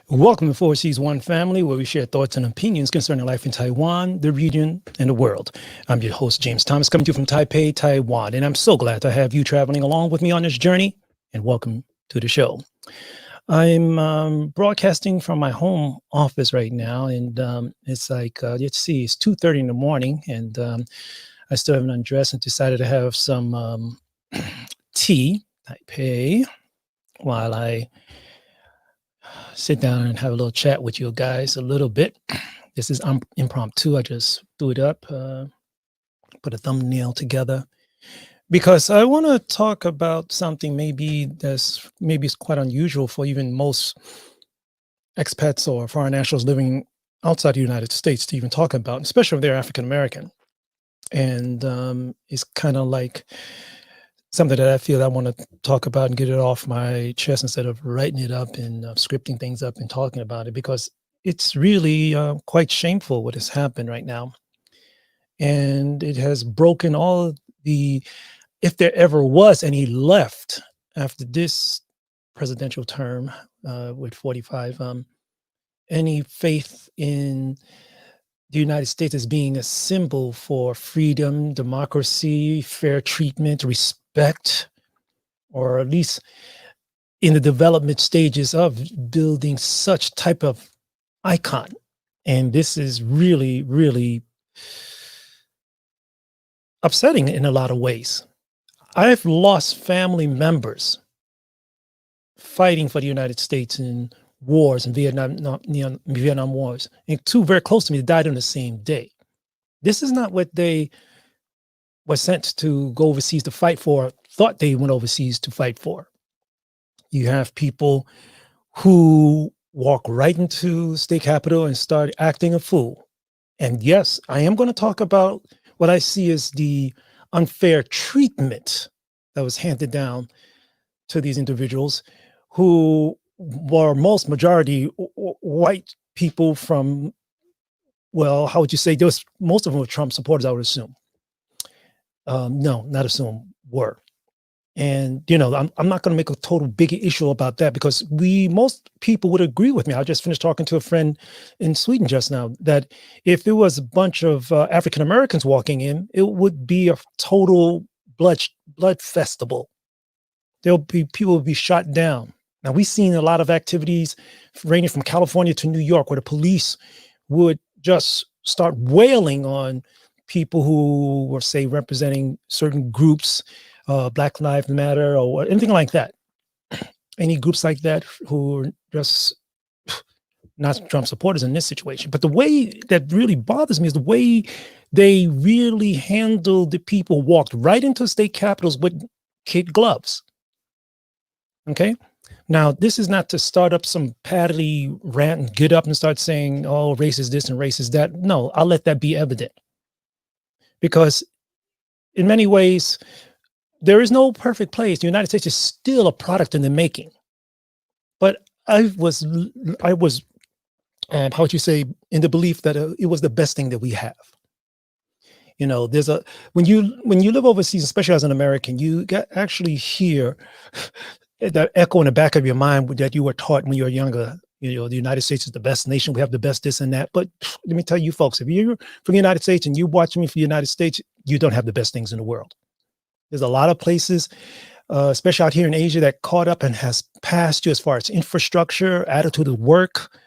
Welcome to Four Seas One Family, where we share thoughts and opinions concerning life in Taiwan, the region, and the world. I'm your host, James Thomas, coming to you from Taipei, Taiwan, and I'm so glad to have you traveling along with me on this journey, and welcome to the show. I'm broadcasting from my home office right now, and it's like, let's see, it's 2:30 in the morning, and I still haven't undressed and decided to have some tea, Taipei, while I sit down and have a little chat with you guys a little bit. This is impromptu. I just threw it up, put a thumbnail together, because I want to talk about something maybe it's quite unusual for even most expats or foreign nationals living outside the United States to even talk about, especially if they're African American. And it's kind of like something that I feel I want to talk about and get it off my chest instead of writing it up and scripting things up and talking about it, because it's really quite shameful what has happened right now. And it has broken all the, if there ever was any left after this presidential term with 45, any faith in the United States as being a symbol for freedom, democracy, fair treatment, respect, or at least in the development stages of building such type of icon. And this is really, really upsetting in a lot of ways. I've lost family members fighting for the United States in wars and Vietnam wars, and two very close to me died on the same day. This is not what they were sent to go overseas to fight for, thought they went overseas to fight for. You have people who walk right into state capitol and start acting a fool. And yes, I am going to talk about what I see as the unfair treatment that was handed down to these individuals who or most majority white people from, well, how would you say, those most of them were Trump supporters, I would assume. No, not assume, were. And I'm not going to make a total big issue about that, because most people would agree with me. I just finished talking to a friend in Sweden just now that if there was a bunch of African Americans walking in, it would be a total blood festival. There'll be people would be shot down. Now, we've seen a lot of activities ranging from California to New York where the police would just start wailing on people who were, say, representing certain groups, Black Lives Matter or anything like that. Any groups like that who are just not Trump supporters in this situation. But the way that really bothers me is the way they really handled the people who walked right into state capitals with kid gloves. Okay. Now, this is not to start up some patty rant and get up and start saying, oh, race is this and race is that. No, I'll let that be evident. Because in many ways, there is no perfect place. The United States is still a product in the making. But I was, how would you say, in the belief that it was the best thing that we have. There's when you live overseas, especially as an American, you actually hear that echo in the back of your mind that you were taught when you were younger. The United States is the best nation. We have the best this and that. But let me tell you, folks, if you're from the United States and you watch me from the United States, you don't have the best things in the world. There's a lot of places, especially out here in Asia, that caught up and has passed you as far as infrastructure, attitude of work,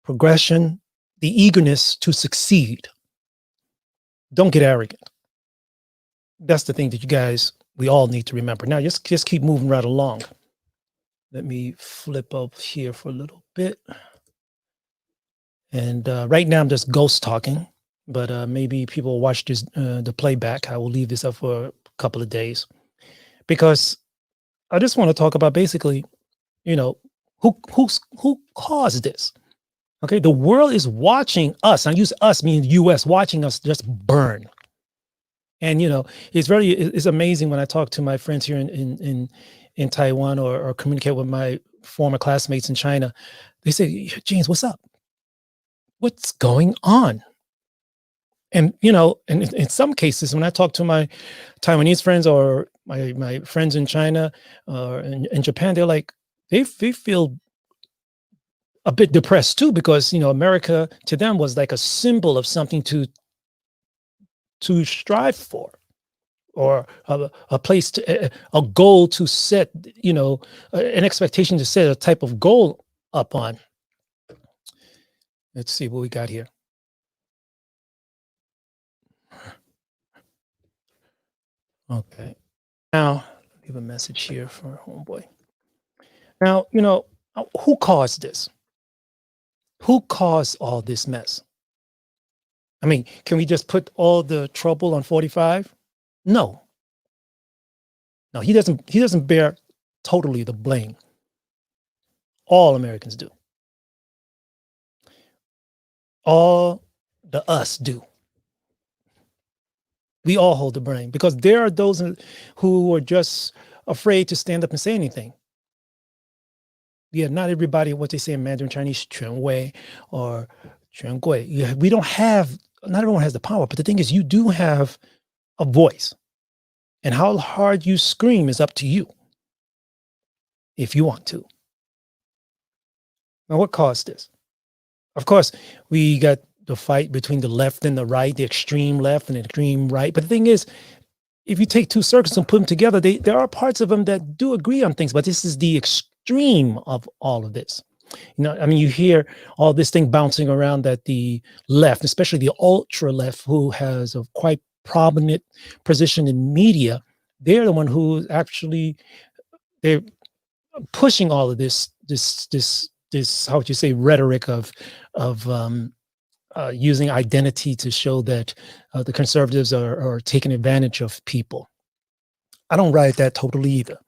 progression, the eagerness to succeed. Don't get arrogant. That's the thing that we all need to remember. Now, just keep moving right along. Let me flip up here for a little bit. And right now I'm just ghost talking, but maybe people will watch this, the playback. I will leave this up for a couple of days, because I just want to talk about basically, who caused this. Okay, the world is watching us. I use us, meaning the U.S., watching us just burn. And it's amazing when I talk to my friends here in Taiwan, or communicate with my former classmates in China. They say, James, what's up? What's going on? And and in some cases, when I talk to my Taiwanese friends or my friends in China or in Japan, they're like, they feel a bit depressed too, because America to them was like a symbol of something to strive for, or a place to a goal to set, an expectation to set a type of goal up on. Let's see what we got here. Okay. Now, leave a message here for homeboy. Now, who caused this? Who caused all this mess? I mean, can we just put all the trouble on 45? No. No, he doesn't bear totally the blame. All Americans do. All the us do. We all hold the blame, because there are those who are just afraid to stand up and say anything. Yeah, not everybody, what they say in Mandarin Chinese, 权威 or 权贵. Yeah, not everyone has the power, but the thing is, you do have a voice. And how hard you scream is up to you, if you want to. Now, what caused this? Of course, we got the fight between the left and the right, the extreme left and the extreme right. But the thing is, if you take two circles and put them together, there are parts of them that do agree on things, but this is the extreme of all of this. I mean, you hear all this thing bouncing around that the left, especially the ultra left, who has a quite prominent position in media, they're the one who actually, they're pushing all of this, how would you say, rhetoric of using identity to show that the conservatives are taking advantage of people. I don't ride that totally either.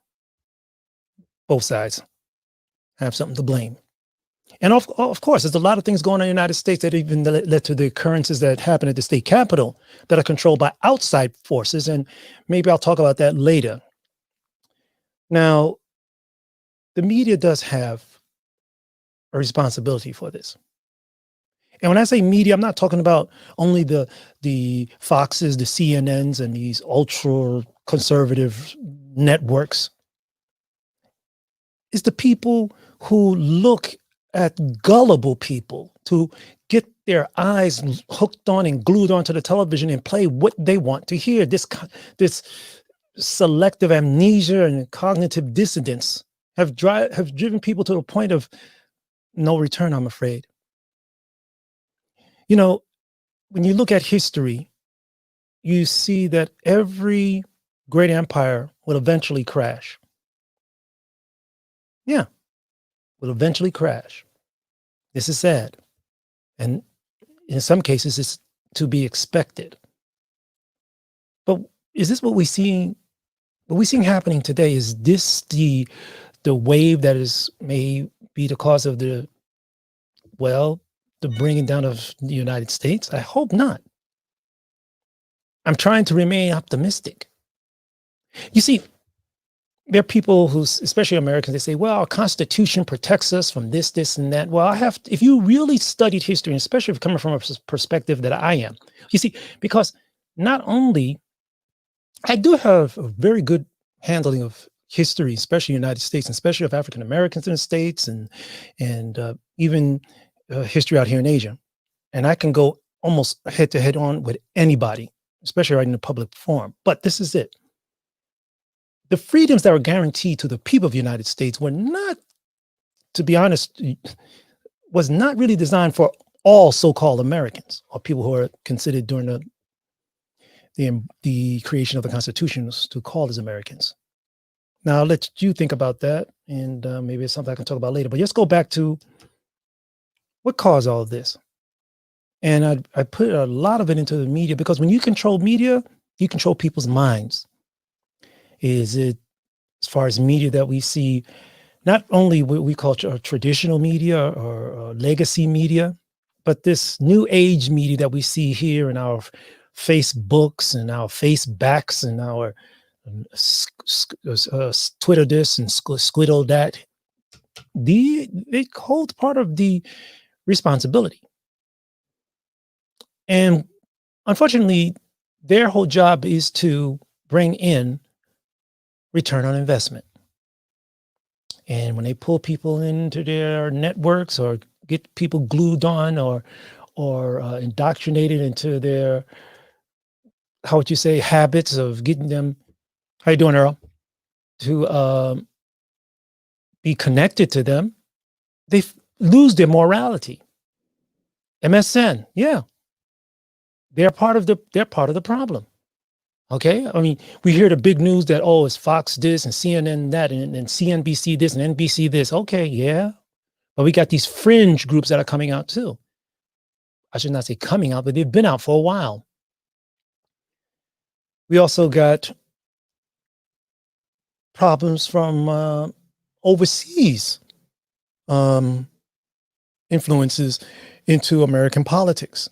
Both sides have something to blame. And of course, there's a lot of things going on in the United States that even led to the occurrences that happen at the state capitol that are controlled by outside forces. And maybe I'll talk about that later. Now, the media does have a responsibility for this. And when I say media, I'm not talking about only the Foxes, the CNNs, and these ultra conservative networks. It's the people who look at gullible people to get their eyes hooked on and glued onto the television and play what they want to hear. This selective amnesia and cognitive dissonance have driven people to the point of no return, I'm afraid. You know, when you look at history, you see that every great empire will eventually crash. Yeah, will eventually crash. This is sad. And in some cases, it's to be expected. But is this what we see? What we're seeing happening today, is this the wave that may be the cause of the bringing down of the United States? I hope not. I'm trying to remain optimistic. You see, there are people who, especially Americans, they say, well, our Constitution protects us from this, this, and that. Well, if you really studied history, and especially if coming from a perspective that I am, you see, because not only I do have a very good handling of history, especially in the United States, and especially of African Americans in the States, and even history out here in Asia. And I can go almost head to head on with anybody, especially right in the public forum. But this is it. The freedoms that were guaranteed to the people of the United States were not, to be honest, was not really designed for all so-called Americans, or people who are considered during the creation of the Constitution to call as Americans. Now, I'll let you think about that, and maybe it's something I can talk about later. But let's go back to what caused all of this. And I put a lot of it into the media, because when you control media, you control people's minds. Is it, as far as media that we see, not only what we call traditional media or legacy media, but this new age media that we see here in our Facebooks and our Facebacks and our Twitter this and Squiddle that, they hold part of the responsibility. And unfortunately, their whole job is to bring in return on investment. And when they pull people into their networks or get people glued on or indoctrinated into their, how would you say, habits of getting them, how you doing, Earl? To be connected to them, they lose their morality. MSN, yeah, they're part of the problem. Okay, I mean, we hear the big news that, oh, it's Fox this and CNN that and CNBC this and NBC this. Okay, yeah, but we got these fringe groups that are coming out too. I should not say coming out, but they've been out for a while. We also got problems from overseas influences into American politics.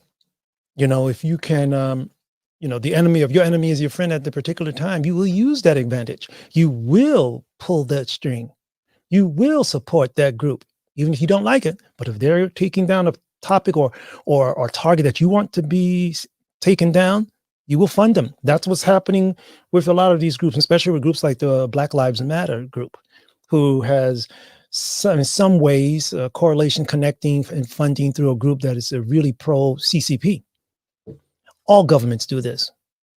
You know, if you can, the enemy of your enemy is your friend at the particular time, you will use that advantage. You will pull that string. You will support that group, even if you don't like it. But if they're taking down a topic or target that you want to be taken down, you will fund them. That's what's happening with a lot of these groups, especially with groups like the Black Lives Matter group, who has in some ways a correlation connecting and funding through a group that is a really pro CCP. All governments do this.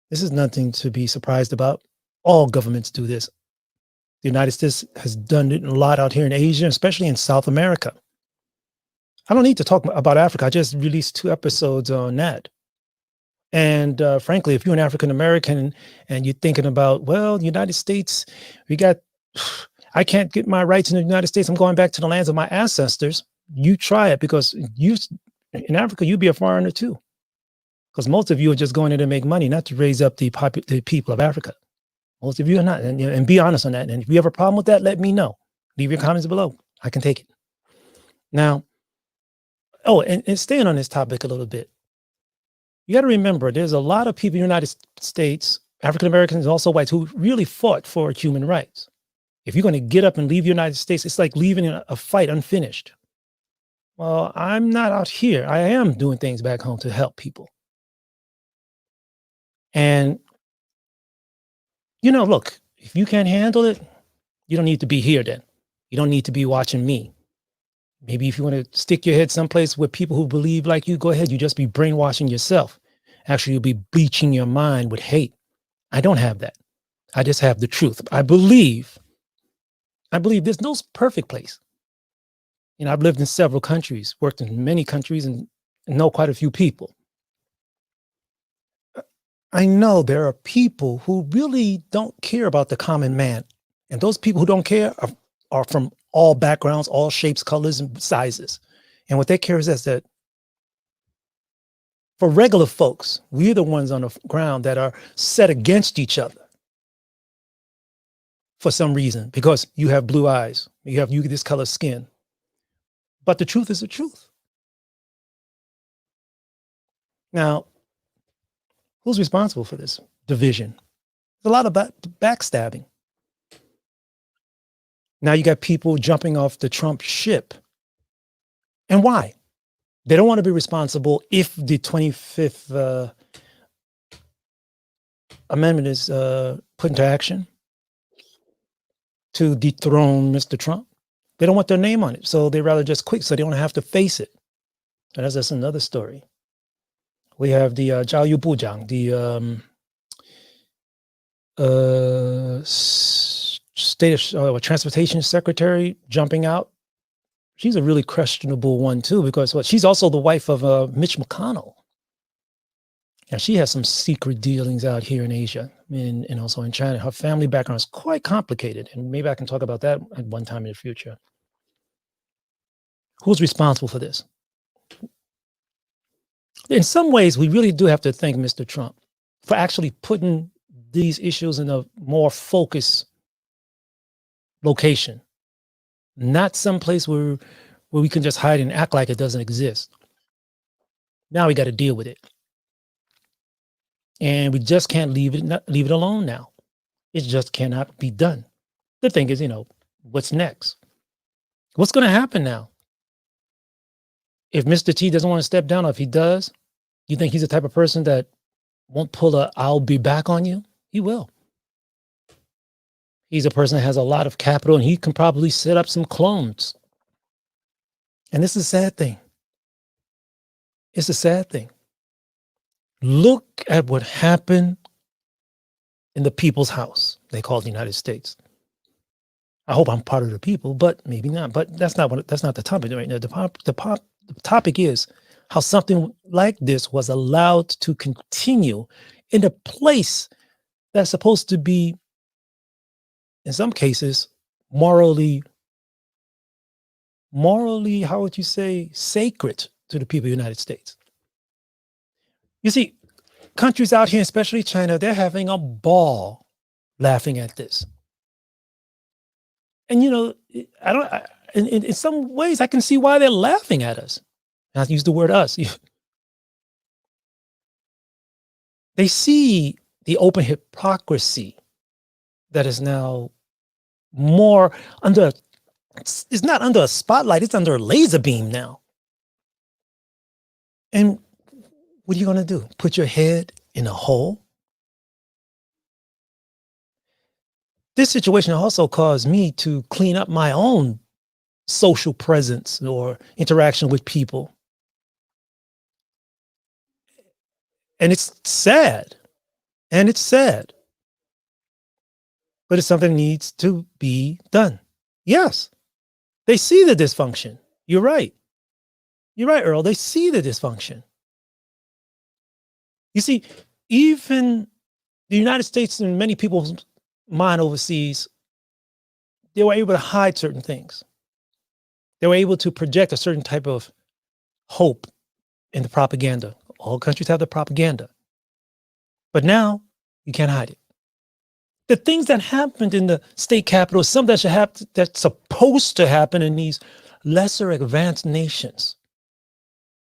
This is nothing to be surprised about. All governments do this. The United States has done it a lot out here in Asia, especially in South America. I don't need to talk about Africa. I just released 2 episodes on that. And frankly, if you're an African American and you're thinking about, well, the United States, I can't get my rights in the United States, I'm going back to the lands of my ancestors. You try it, because in Africa, you'd be a foreigner too. Because most of you are just going in to make money, not to raise up the people of Africa. Most of you are not. And be honest on that. And if you have a problem with that, let me know. Leave your comments below. I can take it. Now, and staying on this topic a little bit, you got to remember, there's a lot of people in the United States, African Americans, also whites, who really fought for human rights. If you're going to get up and leave the United States, it's like leaving a fight unfinished. Well, I'm not out here. I am doing things back home to help people. And, look, if you can't handle it, you don't need to be here then. You don't need to be watching me. Maybe if you want to stick your head someplace with people who believe like you, go ahead. You just be brainwashing yourself. Actually, you'll be bleaching your mind with hate. I don't have that. I just have the truth. I believe there's no perfect place. I've lived in several countries, worked in many countries, and know quite a few people. I know there are people who really don't care about the common man. And those people who don't care are from all backgrounds, all shapes, colors, and sizes. And what they care is that for regular folks, we're the ones on the ground that are set against each other for some reason, because you have blue eyes, you this color skin. But the truth is the truth. Now, who's responsible for this division? There's a lot of backstabbing. Now you got people jumping off the Trump ship. And why? They don't want to be responsible if the 25th Amendment is put into action to dethrone Mr. Trump. They don't want their name on it. So they rather just quit so they don't have to face it. And that's another story. We have the Zhao Yu Bujang, the state of transportation secretary, jumping out. She's a really questionable one too, because she's also the wife of Mitch McConnell. And she has some secret dealings out here in Asia and also in China. Her family background is quite complicated. And maybe I can talk about that at one time in the future. Who's responsible for this? In some ways, we really do have to thank Mr. Trump for actually putting these issues in a more focused location, not someplace where we can just hide and act like it doesn't exist. Now we got to deal with it. And we just can't leave it alone now. It just cannot be done. The thing is, what's next? What's going to happen now? If Mr. T doesn't want to step down, or if he does, you think he's the type of person that won't pull a "I'll be back" on you? He will. He's a person that has a lot of capital, and he can probably set up some clones. And this is a sad thing. It's a sad thing. Look at what happened in the people's house they call the United States. I hope I'm part of the people, but maybe not. But that's not the topic right now. The topic is how something like this was allowed to continue in a place that's supposed to be, in some cases, morally, how would you say, sacred to the people of the United States. You see, countries out here, especially China, they're having a ball laughing at this. And in some ways, I can see why they're laughing at us. And I use the word us. They see the open hypocrisy that is now more under, it's not under a spotlight, it's under a laser beam now. And what are you going to do? Put your head in a hole? This situation also caused me to clean up my own social presence or interaction with people. And it's sad. But it's something that needs to be done. Yes. They see the dysfunction. You're right. Earl. They see the dysfunction. You see, even the United States and many people's mind overseas, they were able to hide certain things. They were able to project a certain type of hope in the propaganda. All countries have the propaganda. But now you can't hide it. The things that happened in the state capitol, some that should happen, that's supposed to happen in these lesser advanced nations.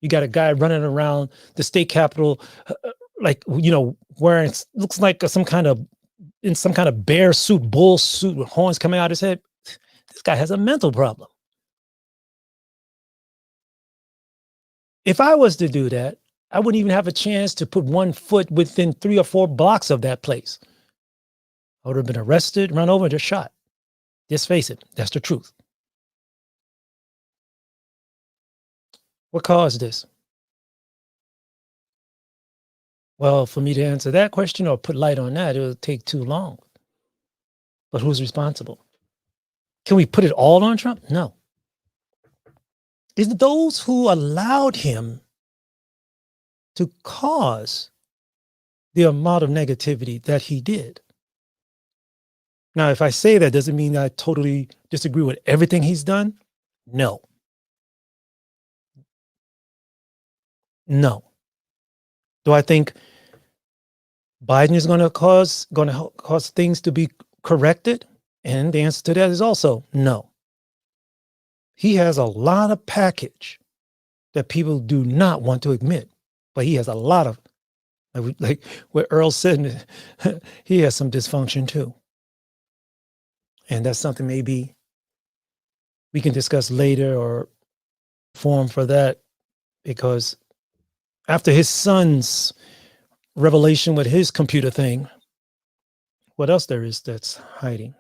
You got a guy running around the state capitol, wearing, looks like some kind of bear suit, bull suit with horns coming out his head. This guy has a mental problem. If I was to do that, I wouldn't even have a chance to put one foot within 3 or 4 blocks of that place. I would have been arrested, run over, and just shot. Just face it, that's the truth. What caused this? Well, for me to answer that question or put light on that, it would take too long. But who's responsible? Can we put it all on Trump? No. It's those who allowed him to cause the amount of negativity that he did. Now, if I say that, doesn't mean I totally disagree with everything he's done. No. No. Do I think Biden is going to cause things to be corrected? And the answer to that is also no. He has a lot of package that people do not want to admit, but he has a lot of, like what Earl said, he has some dysfunction too. And that's something maybe we can discuss later or form for that, because after his son's revelation with his computer thing, what else there is that's hiding?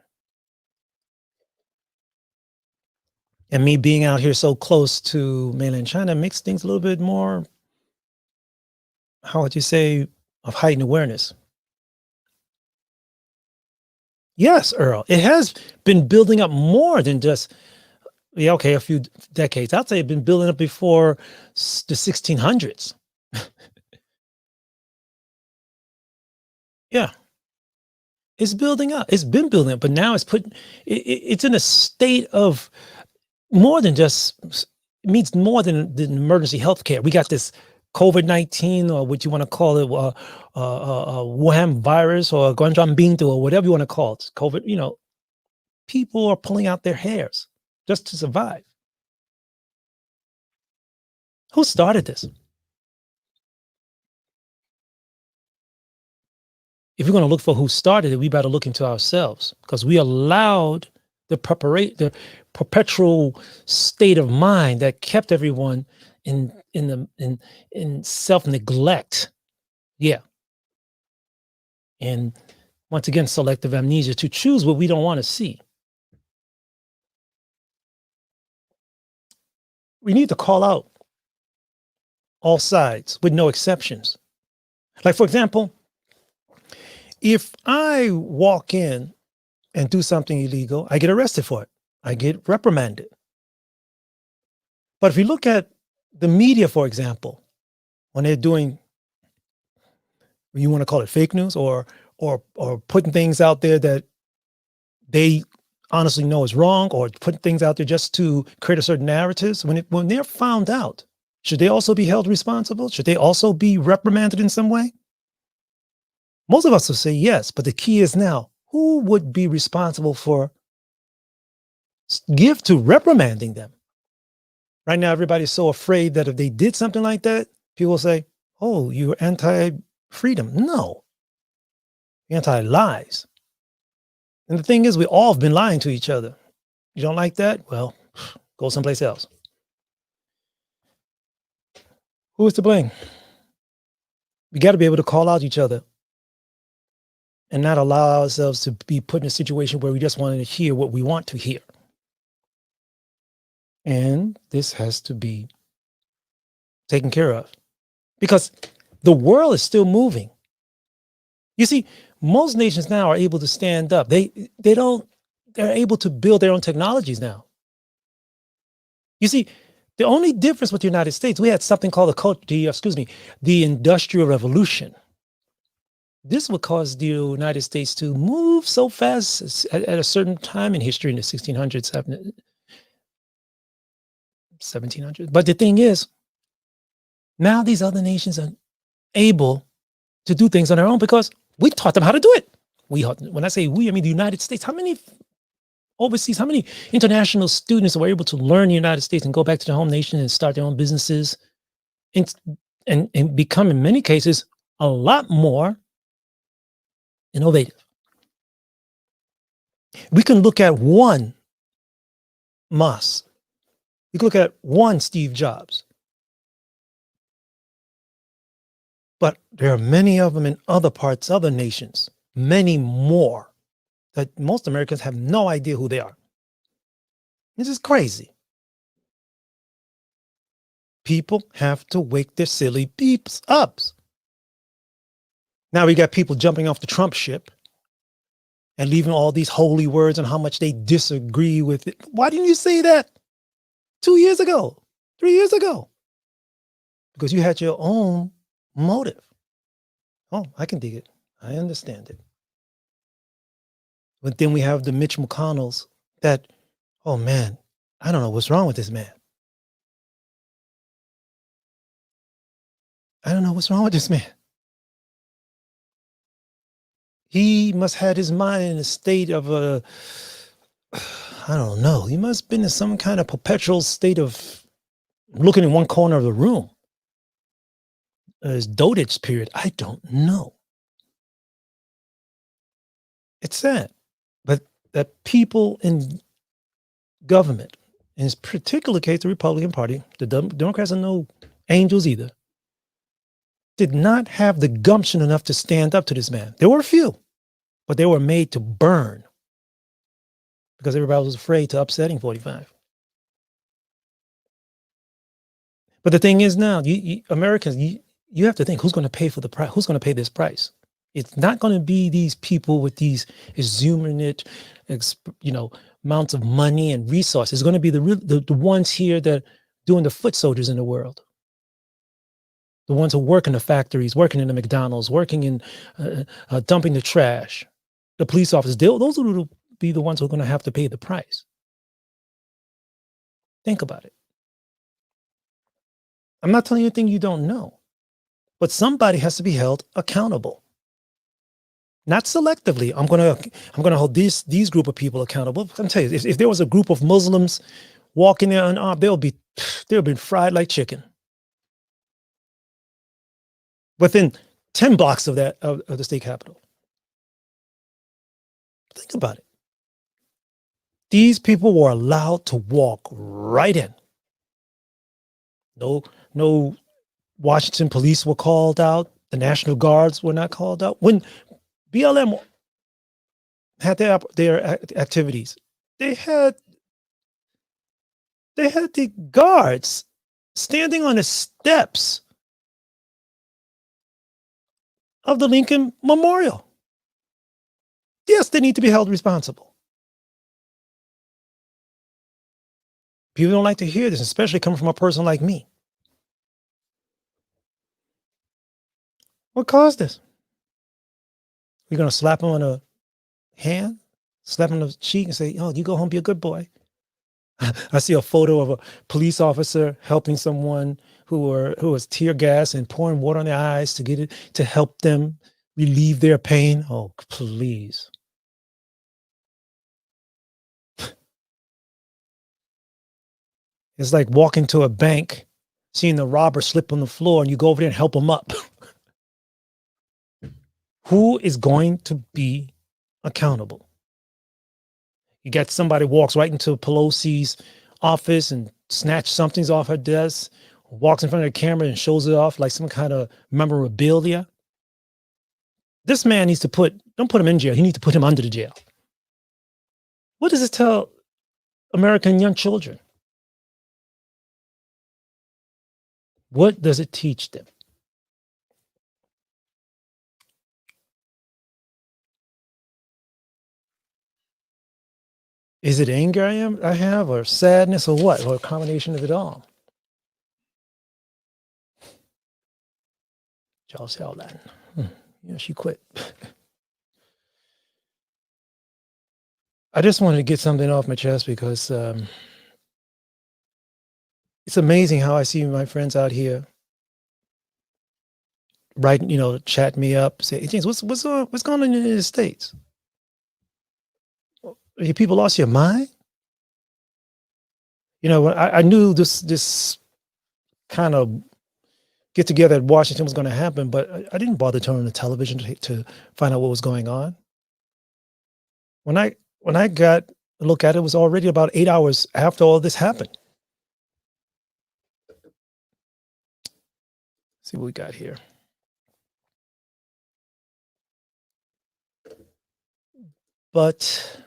And me being out here so close to mainland China makes things a little bit more, how would you say, of heightened awareness. Yes, Earl, it has been building up more than just, yeah, okay, a few decades. I'd say it's been building up before the 1600s. Yeah, it's building up. It's been building up, but now it's in a state of more than just, it means more than emergency health care. We got this COVID-19, or what you want to call it, Wuhan virus or Guanzhong or whatever you want to call it. COVID, people are pulling out their hairs just to survive. Who started this? If we're going to look for who started it, we better look into ourselves, because we allowed the perpetual state of mind that kept everyone in self-neglect. Yeah. And once again, selective amnesia, to choose what we don't want to see. We need to call out all sides with no exceptions. Like, for example, if I walk in and do something illegal, I get arrested for it. I get reprimanded. But if you look at the media, for example, when they're doing, you want to call it fake news, or putting things out there that they honestly know is wrong, or putting things out there just to create a certain narratives, when they're found out, should they also be held responsible? Should they also be reprimanded in some way? Most of us will say yes, but the key is now, who would be responsible for reprimanding them? Right now, everybody's so afraid that if they did something like that, people will say, oh, you're anti-freedom. No, anti-lies. And the thing is, we all have been lying to each other. You don't like that? Well, go someplace else. Who is to blame? We got to be able to call out each other and not allow ourselves to be put in a situation where we just want to hear what we want to hear. And this has to be taken care of, because the world is still moving. You see, most nations now are able to stand up. They're able to build their own technologies now. You see, the only difference with the United States, we had something called the Industrial Revolution. This would cause the United States to move so fast at a certain time in history, in the 1600s, 1700s. But the thing is, now these other nations are able to do things on their own because we taught them how to do it. When I say we, I mean the United States. How many international students were able to learn the United States and go back to their home nation and start their own businesses and become, in many cases, a lot more innovative? We can look at one Musk. We can look at one Steve Jobs. But there are many of them in other parts, other nations, many more that most Americans have no idea who they are. This is crazy. People have to wake their silly beeps up. Now we got people jumping off the Trump ship and leaving all these holy words on how much they disagree with it. Why didn't you say that 2 years ago, 3 years ago? Because you had your own motive. Oh, I can dig it. I understand it. But then we have the Mitch McConnells that, oh man, I don't know what's wrong with this man. I don't know what's wrong with this man. He must have had his mind in a state of I don't know. He must have been in some kind of perpetual state of looking in one corner of the room. His dotage period. I don't know. It's sad. But that people in government, in this particular case, the Republican Party, the Democrats are no angels either, did not have the gumption enough to stand up to this man. There were a few, but they were made to burn because everybody was afraid to upsetting 45. But the thing is now, Americans, you have to think who's going to pay for the price. Who's going to pay this price? It's not going to be these people with these exuberant, amounts of money and resources. It's going to be the ones here that are doing the foot soldiers in the world. The ones who work in the factories, working in the McDonald's, working in dumping the trash, the police officers. Those will be the ones who are going to have to pay the price. Think about it. I'm not telling you anything you don't know, but somebody has to be held accountable. Not selectively. I'm gonna hold these group of people accountable. I'm telling you, if there was a group of Muslims walking there unarmed, they'll be fried like chicken. Within 10 blocks of that of the state capitol. Think about it. These people were allowed to walk right in. No Washington police were called out. The National Guards were not called out. When BLM had their activities, they had the guards standing on the steps of the Lincoln Memorial. Yes, they need to be held responsible. People don't like to hear this, especially coming from a person like me. What caused this? We're going to slap him on the hand, slap him on the cheek and say, oh, you go home, be a good boy. I see a photo of a police officer helping someone who was tear gas and pouring water on their eyes to help them relieve their pain. Oh, please. It's like walking to a bank, seeing the robber slip on the floor, and you go over there and help him up. Who is going to be accountable? You got somebody walks right into Pelosi's office and snatch something off her desk, walks in front of the camera and shows it off like some kind of memorabilia. This man needs to don't put him in jail. He needs to put him under the jail. What does this tell American young children? What does it teach them? Is it anger I have, or sadness, or what? Or a combination of it all? Charles Howland. Yeah, she quit. I just wanted to get something off my chest because it's amazing how I see my friends out here writing, chat me up, say, hey, James, what's going on in the United States? You people lost your mind? I knew this kind of get together at Washington was going to happen, but I didn't bother turning on the television to find out what was going on. When I got a look at it, it was already about 8 hours after all this happened. Let's see what we got here. But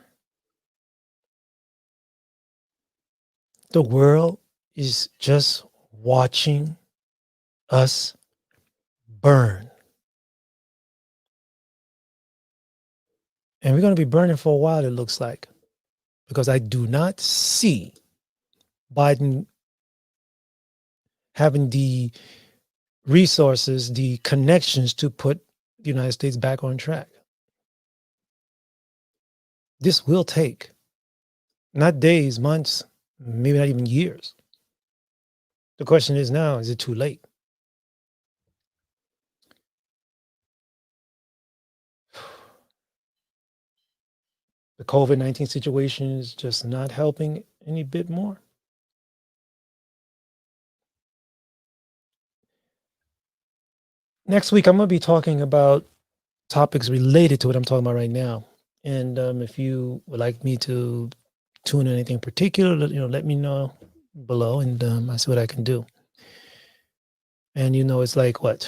the world is just watching us burn. And we're going to be burning for a while, it looks like, because I do not see Biden having the resources, the connections to put the United States back on track. This will take not days, months, maybe not even years. The question is now, is it too late? The COVID-19 situation is just not helping any bit more. Next week, I'm going to be talking about topics related to what I'm talking about right now. And if you would like me to tune in anything particular, let me know below, and I see what I can do. And it's like what,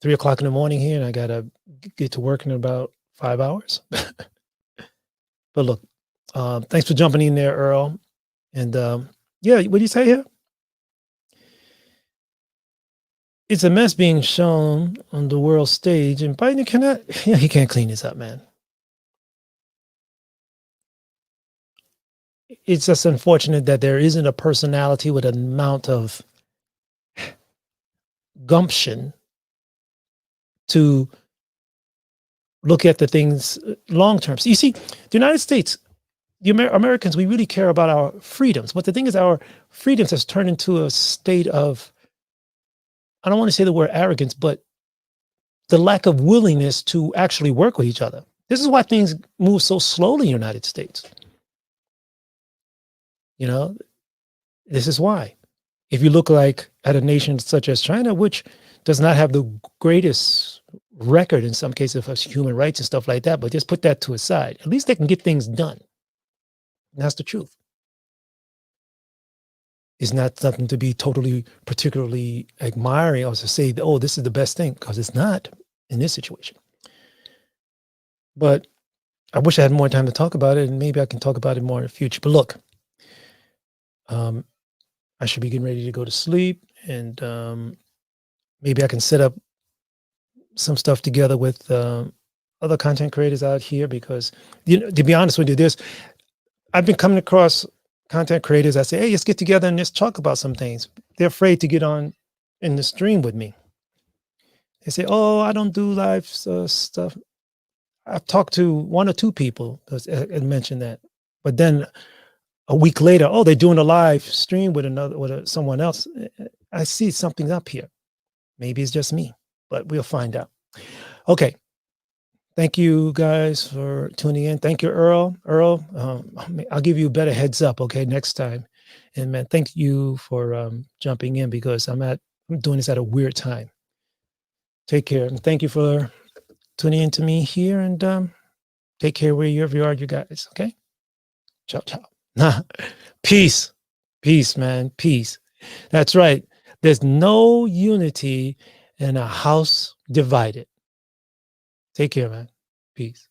3 o'clock in the morning here, and I gotta get to work in about 5 hours. But look, thanks for jumping in there, Earl. And yeah, what do you say here? It's a mess being shown on the world stage, and Biden cannot. He can't clean this up, man. It's just unfortunate that there isn't a personality with an amount of gumption to look at the things long term. So you see, the United States, the Americans, we really care about our freedoms. But the thing is, our freedoms has turned into a state of, I don't want to say the word arrogance, but the lack of willingness to actually work with each other. This is why things move so slowly in the United States. This is why. If you look like at a nation such as China, which does not have the greatest record in some cases of human rights and stuff like that, but just put that to a side. At least they can get things done. And that's the truth. It's not something to be totally, particularly admiring or to say, oh, this is the best thing, because it's not in this situation. But I wish I had more time to talk about it, and maybe I can talk about it more in the future. But look, I should be getting ready to go to sleep, and maybe I can set up some stuff together with other content creators out here, because to be honest with you, I've been coming across content creators. I say, hey, let's get together and let's talk about some things. They're afraid to get on in the stream with me. They say, oh, I don't do live stuff. I've talked to 1 or 2 people that mentioned that, but then a week later, oh, they're doing a live stream with someone else. I see something up here. Maybe it's just me, but we'll find out. Okay. Thank you guys for tuning in. Thank you, Earl. Earl, I'll give you a better heads up, okay, next time. And man, thank you for jumping in, because I'm doing this at a weird time. Take care, and thank you for tuning in to me here. And take care wherever you are, you guys. Okay. Ciao, ciao. Peace, peace, man, peace. That's right. There's no unity in a house divided. Take care, man. Peace.